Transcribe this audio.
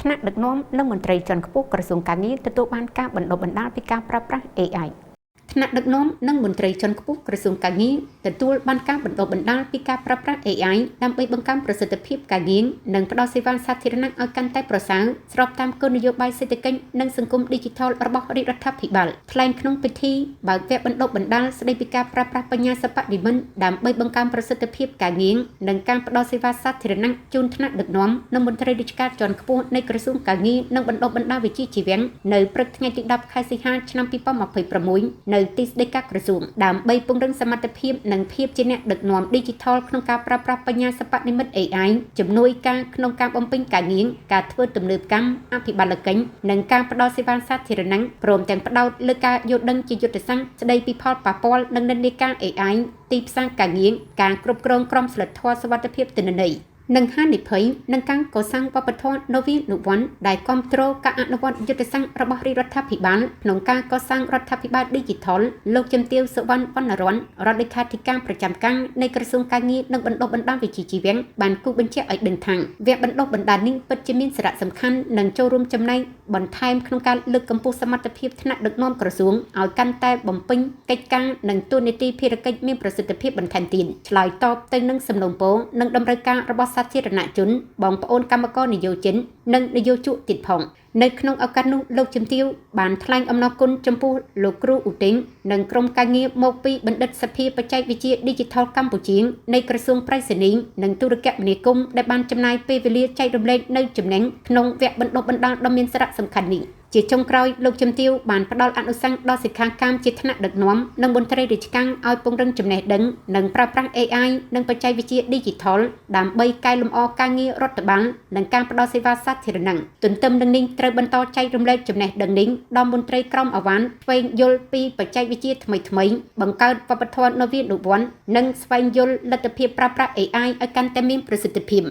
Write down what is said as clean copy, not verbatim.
ថ្នាក់ដឹកនាំនិងមន្ត្រីជាន់ខ្ពស់ក្រសួងការងារទទួលបានការបណ្ដុះបណ្ដាលពីការប្រើប្រាស់ AI ថ្នាក់ដឹកនាំនិងមន្ត្រីជាន់ខ្ពស់ក្រសួងការងារទទួលបានការបណ្ដុះបណ្ដាលពីការប្រើប្រាស់ AI ដើម្បីបង្កើនប្រសិទ្ធភាពការងារនិងផ្ដល់សេវាសាធារណៈឲ្យកាន់តែប្រសើរស្របតាមគោលនយោបាយសេដ្ឋកិច្ចនិងសង្គម Digital របស់រាជរដ្ឋាភិបាលថ្លែងក្នុងពិធីបើកវគ្គបណ្ដុះបណ្ដាលស្ដីពីការប្រើប្រាស់បញ្ញាសិប្បនិម្មិតដើម្បីបង្កើនប្រសិទ្ធភាពការងារនិងការផ្ដល់សេវាសាធារណៈជូនថ្នាក់ដឹកនាំនិងមន្ត្រីរាជការជាន់ខ្ពស់នៃក្រសួងការងារនិងបណ្ដុះបណ្ដាលវិជ្ជាជីវៈនៅព្រឹកថ្ងៃទី10ខែសីហាឆ្នាំ2026នៅទីស្តីការក្រសួងដើម្បីពង្រឹងសមត្ថភាពនិងភាពជាអ្នកដឹកនាំ Digital ក្នុងការប្រើប្រាស់បញ្ញាសិប្បនិម្មិត AI ជំនួយការក្នុងការបំពេញការងារការធ្វើទំនើបកម្មអភិបាលកិច្ចនិងការផ្ដល់សេវាសាធារណៈព្រមទាំងផ្ដោតលើការយល់ដឹងជាយុទ្ធសាស្ត្រស្ដីពីផលប៉ះពាល់និងនិន្នាការ AI ទីផ្សារការងារការគ្រប់គ្រងក្រមសីលធម៌សុវត្ថិភាពទិន្នន័យនិងហានិភ័យនិងការកសាងវប្បធម៌នវានុវត្តន៍ដែលគាំទ្រការអនុវត្តយុទ្ធសាស្ត្ររបស់រាជរដ្ឋាភិបាលក្នុងការកសាងរដ្ឋាភិបាល Digital លោកជំទាវសុវណ្ណវណ្ណរ័ន្ទរដ្ឋលេខាធិការប្រចាំការនៃក្រសួងការងារនិងបណ្ដុះបណ្ដាលវិជ្ជាជីវៈបានគូបញ្ជាក់ឲ្យដឹងថាវគ្គបណ្ដុះបណ្ដាលនេះពិតជាមានសារៈសំខាន់និងចូលរួមចំណែកបន្ថែមក្នុងការលើកកម្ពស់សមត្ថភាពថ្នាក់ដឹកនាំក្រសួងឲ្យកាន់តែបំពេញកិច្ចការនិងតួនាទីភារកិច្ចមានប្រសិទ្ធភាពបន្ថែមទៀតឆ្លើយតបទៅនឹងសំណូមពរនិងតម្រូវការរបស់សាធារណជនបងប្អូនកម្មករនិយោជិននិងនិយោជកទៀតផងនៅក្នុងឱកាសនោះលោកជំទាវបានថ្លែងអំណរគុណចំពោះលោកគ្រូឧទិញនិងក្រុមការងារមកពីបណ្ឌិតសភាបច្ចេកវិទ្យា Digital កម្ពុជានៃក្រសួងប្រៃសណីនិងទូរគមនាគមន៍ដែលបានចំណាយពេលវេលាចែករំលែកនៅចំណេញក្នុងវគ្គបណ្ដុះបណ្ដាលដ៏មានសារៈសំខាន់នេះជាចុងក្រោយលោកជំទាវបានផ្ដល់អនុសាសន៍ដល់សិក្ខាកាមជាថ្នាក់ដឹកនាំនិងមន្ត្រីរាជការឲ្យពង្រឹងចំណេះដឹងនិងប្រើប្រាស់ AI និងបច្ចេកវិទ្យា Digital ដើម្បីកែលម្អការងាររដ្ឋបាលនិងការផ្ដល់សេវាសាធារណៈទន្ទឹមនឹងនេះត្រូវបន្តចែករំលែកចំណេះដឹងនេះដល់មន្ត្រីក្រមអាវ៉ាន់ស្វែងយល់ពីបច្ចេកវិទ្យាថ្មីៗបង្កើតវប្បធម៌នវានុវត្តន៍និងស្វែងយល់លទ្ធភាពប្រើប្រាស់ AI ឲ្យកាន់តែមានប្រសិទ្ធភាព